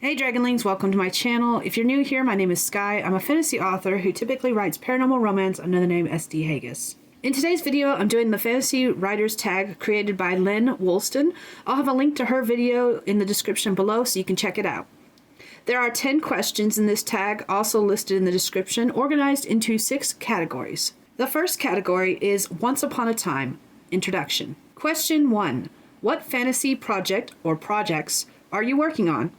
Hey Dragonlings, welcome to my channel. If you're new here, my name is Sky. I'm a fantasy author who typically writes paranormal romance under the name SD Haggis. In today's video, I'm doing the fantasy writers tag created by Lenn Woolston. I'll have a link to her video in the description below so you can check it out. There are 10 questions in this tag, also listed in the description, organized into 6 categories. The first category is Once Upon a Time, Introduction. Question 1. What fantasy project or projects are you working on?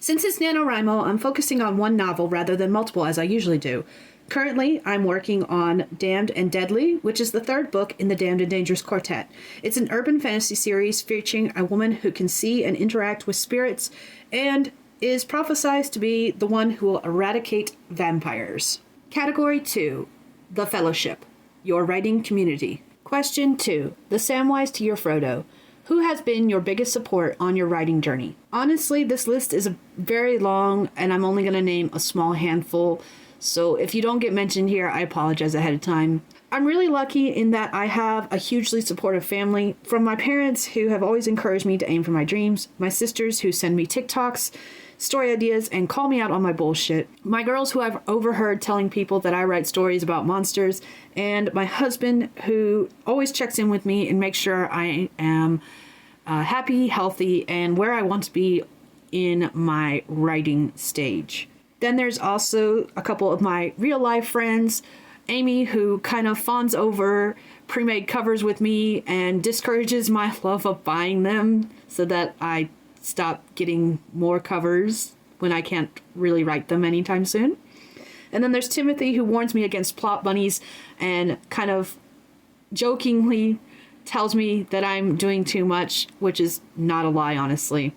Since it's NaNoWriMo, I'm focusing on one novel rather than multiple as I usually do. Currently, I'm working on Damned and Deadly, which is the 3rd book in the Damned and Dangerous Quartet. It's an urban fantasy series featuring a woman who can see and interact with spirits and is prophesied to be the one who will eradicate vampires. Category 2. The Fellowship, Your Writing Community. Question 2. The Samwise to your Frodo. Who has been your biggest support on your writing journey? Honestly, this list is very long, and I'm only going to name a small handful. So if you don't get mentioned here, I apologize ahead of time. I'm really lucky in that I have a hugely supportive family, from my parents who have always encouraged me to aim for my dreams, my sisters who send me TikToks, story ideas, and call me out on my bullshit, my girls who I've overheard telling people that I write stories about monsters, and my husband who always checks in with me and makes sure I am happy, healthy, and where I want to be in my writing stage. Then there's also a couple of my real life friends, Amy, who kind of fawns over pre-made covers with me and discourages my love of buying them so that I stop getting more covers when I can't really write them anytime soon. And then there's Timothy, who warns me against plot bunnies and kind of jokingly tells me that I'm doing too much, which is not a lie, honestly.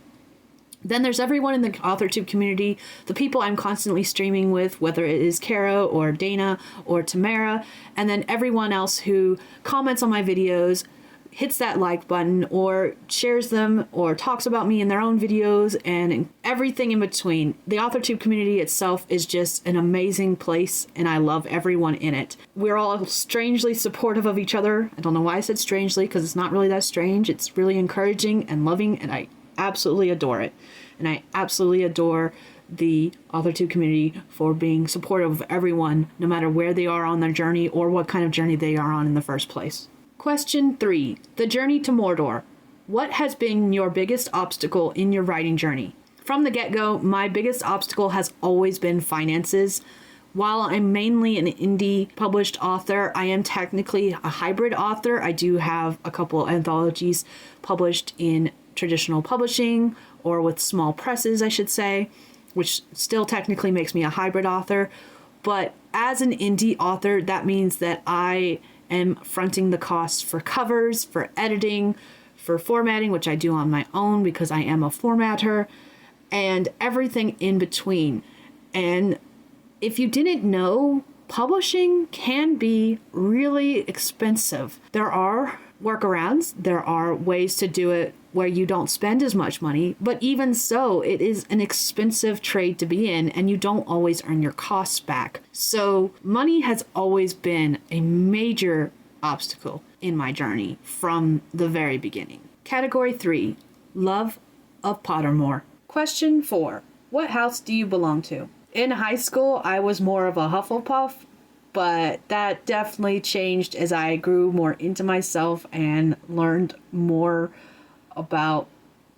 Then there's everyone in the AuthorTube community, the people I'm constantly streaming with, whether it is Kara or Dana or Tamara, and then everyone else who comments on my videos, hits that like button, or shares them, or talks about me in their own videos, and everything in between. The AuthorTube community itself is just an amazing place, and I love everyone in it. We're all strangely supportive of each other. I don't know why I said strangely, because it's not really that strange. It's really encouraging and loving, and I absolutely adore it. And I absolutely adore the AuthorTube community for being supportive of everyone, no matter where they are on their journey or what kind of journey they are on in the first place. Question 3. The journey to Mordor. What has been your biggest obstacle in your writing journey? From the get-go, my biggest obstacle has always been finances. While I'm mainly an indie published author, I am technically a hybrid author. I do have a couple anthologies published in traditional publishing, or with small presses, I should say, which still technically makes me a hybrid author. But as an indie author, that means that I am fronting the costs for covers, for editing, for formatting, which I do on my own because I am a formatter, and everything in between. And if you didn't know, publishing can be really expensive. There are workarounds. There are ways to do it where you don't spend as much money, but even so, it is an expensive trade to be in, and you don't always earn your costs back. So money has always been a major obstacle in my journey from the very beginning. Category 3, Love of Pottermore. Question 4, what house do you belong to? In high school, I was more of a Hufflepuff, but that definitely changed as I grew more into myself and learned more about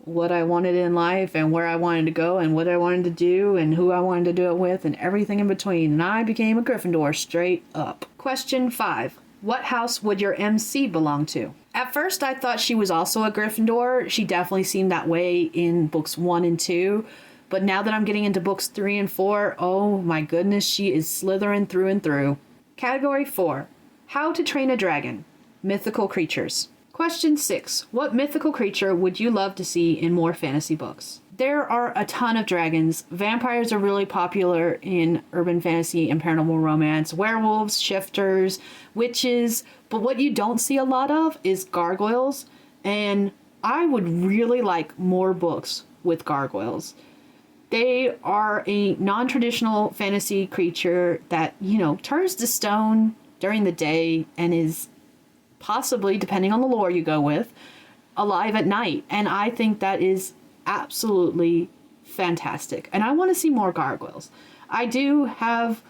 what I wanted in life and where I wanted to go and what I wanted to do and who I wanted to do it with and everything in between. And I became a Gryffindor straight up. Question 5. What house would your MC belong to? At first, I thought she was also a Gryffindor. She definitely seemed that way in books 1 and 2. But now that I'm getting into books 3 and 4, oh my goodness, she is Slytherin through and through. Category 4. How to Train a Dragon. Mythical Creatures. Question 6. What mythical creature would you love to see in more fantasy books? There are a ton of dragons. Vampires are really popular in urban fantasy and paranormal romance. Werewolves, shifters, witches. But what you don't see a lot of is gargoyles. And I would really like more books with gargoyles. They are a non-traditional fantasy creature that, turns to stone during the day and is possibly, depending on the lore you go with, alive at night. And I think that is absolutely fantastic. And I want to see more gargoyles. I do have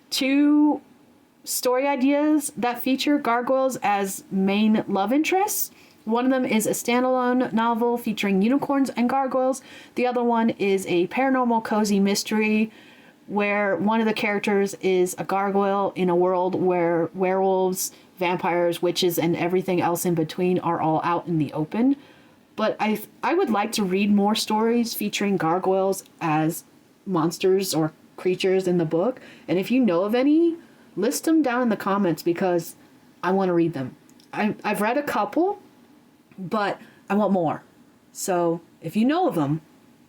2 story ideas that feature gargoyles as main love interests. One of them is a standalone novel featuring unicorns and gargoyles. The other one is a paranormal cozy mystery where one of the characters is a gargoyle in a world where werewolves, vampires, witches, and everything else in between are all out in the open. But I would like to read more stories featuring gargoyles as monsters or creatures in the book. And if you know of any, list them down in the comments because I want to read them. I've read a couple, but I want more. So if you know of them,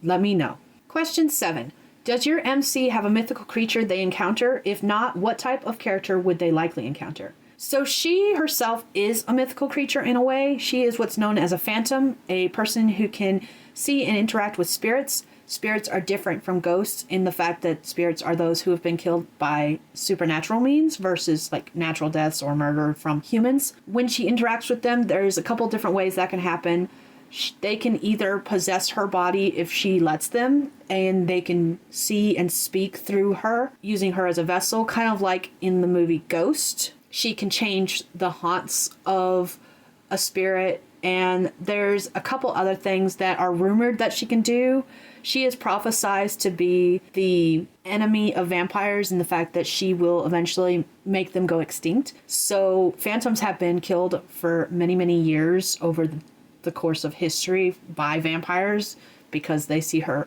let me know. Question 7. Does your MC have a mythical creature they encounter? If not, what type of character would they likely encounter? So she herself is a mythical creature in a way. She is what's known as a phantom, a person who can see and interact with spirits. Spirits are different from ghosts in the fact that spirits are those who have been killed by supernatural means versus like natural deaths or murder from humans. When she interacts with them, there's a couple different ways that can happen. They can either possess her body if she lets them, and they can see and speak through her, using her as a vessel, kind of like in the movie Ghost. She can change the haunts of a spirit, and there's a couple other things that are rumored that she can do. She is prophesized to be the enemy of vampires in the fact that she will eventually make them go extinct. So phantoms have been killed for many, many years over the course of history by vampires because they see her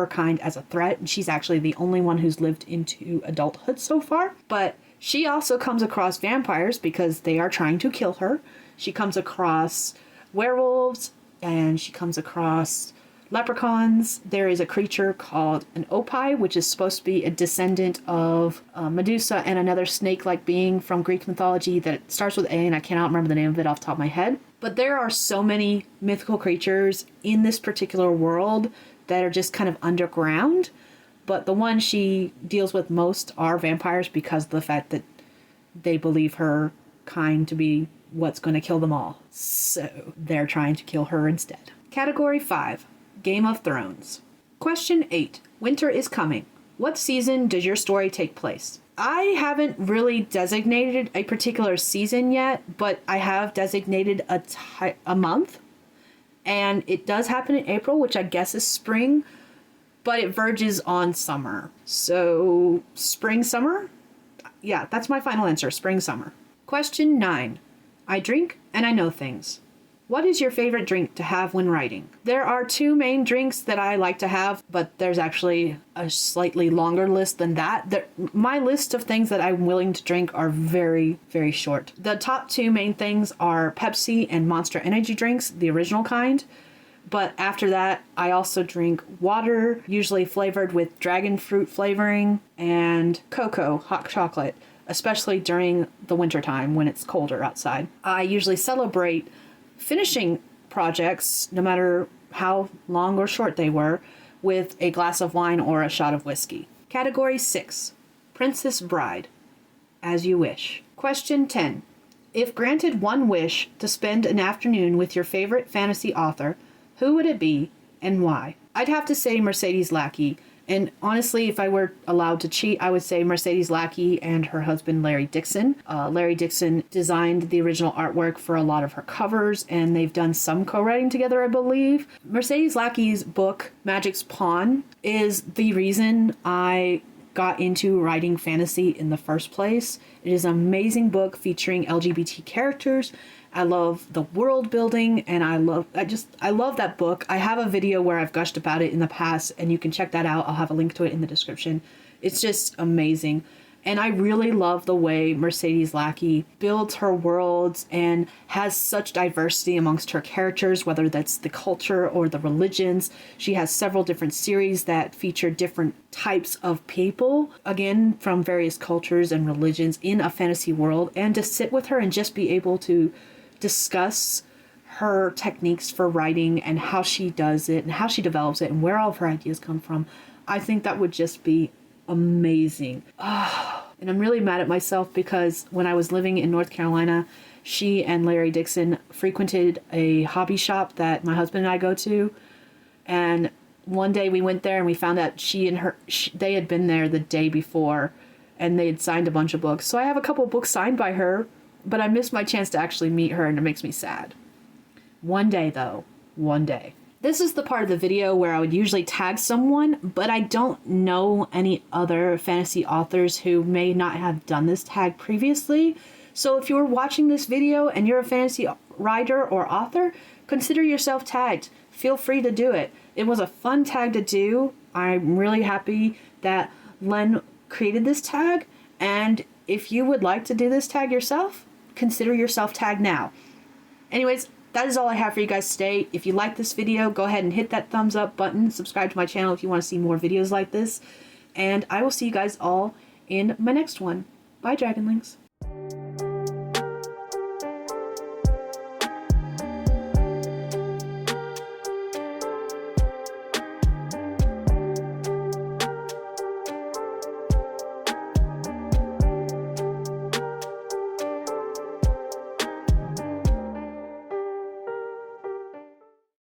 kind as a threat, and she's actually the only one who's lived into adulthood so far. But she also comes across vampires because they are trying to kill her. She comes across werewolves, and she comes across leprechauns. There is a creature called an opie, which is supposed to be a descendant of Medusa and another snake-like being from Greek mythology that starts with A, and I cannot remember the name of it off the top of my head. But there are so many mythical creatures in this particular world that are just kind of underground. But the ones she deals with most are vampires because of the fact that they believe her kind to be what's going to kill them all. So they're trying to kill her instead. Category 5. Game of Thrones. Question 8. Winter is coming. What season does your story take place? I haven't really designated a particular season yet, but I have designated a month. And it does happen in April, which I guess is spring, but it verges on summer. So spring, summer? Yeah, that's my final answer. Spring, summer. Question 9. I drink and I know things. What is your favorite drink to have when writing? There are 2 main drinks that I like to have, but there's actually a slightly longer list than that. My list of things that I'm willing to drink are very, very short. The top 2 main things are Pepsi and Monster energy drinks, the original kind. But after that, I also drink water, usually flavored with dragon fruit flavoring, and cocoa, hot chocolate, especially during the winter time when it's colder outside. I usually celebrate finishing projects, no matter how long or short they were, with a glass of wine or a shot of whiskey. Category 6. Princess Bride. As you wish. Question 10. If granted one wish to spend an afternoon with your favorite fantasy author, who would it be and why? I'd have to say Mercedes Lackey. And honestly, if I were allowed to cheat, I would say Mercedes Lackey and her husband, Larry Dixon. Larry Dixon designed the original artwork for a lot of her covers, and they've done some co-writing together, I believe. Mercedes Lackey's book, Magic's Pawn, is the reason I got into writing fantasy in the first place. It is an amazing book featuring LGBT characters. I love the world building, and I love that book. I have a video where I've gushed about it in the past, and you can check that out. I'll have a link to it in the description. It's just amazing. And I really love the way Mercedes Lackey builds her worlds and has such diversity amongst her characters, whether that's the culture or the religions. She has several different series that feature different types of people, again, from various cultures and religions in a fantasy world. And to sit with her and just be able to discuss her techniques for writing and how she does it and how she develops it and where all of her ideas come from, I think that would just be amazing. And I'm really mad at myself because when I was living in North Carolina, she and Larry Dixon frequented a hobby shop that my husband and I go to, and one day we went there and we found out they had been there the day before and they had signed a bunch of books. So I have a couple books signed by her, but I missed my chance to actually meet her, and it makes me sad. One day, though. One day. This is the part of the video where I would usually tag someone, but I don't know any other fantasy authors who may not have done this tag previously. So if you're watching this video and you're a fantasy writer or author, consider yourself tagged. Feel free to do it. It was a fun tag to do. I'm really happy that Lenn created this tag, and if you would like to do this tag yourself, consider yourself tagged now. Anyways, that is all I have for you guys today. If you like this video, go ahead and hit that thumbs up button. Subscribe to my channel if you want to see more videos like this. And I will see you guys all in my next one. Bye, Dragonlings.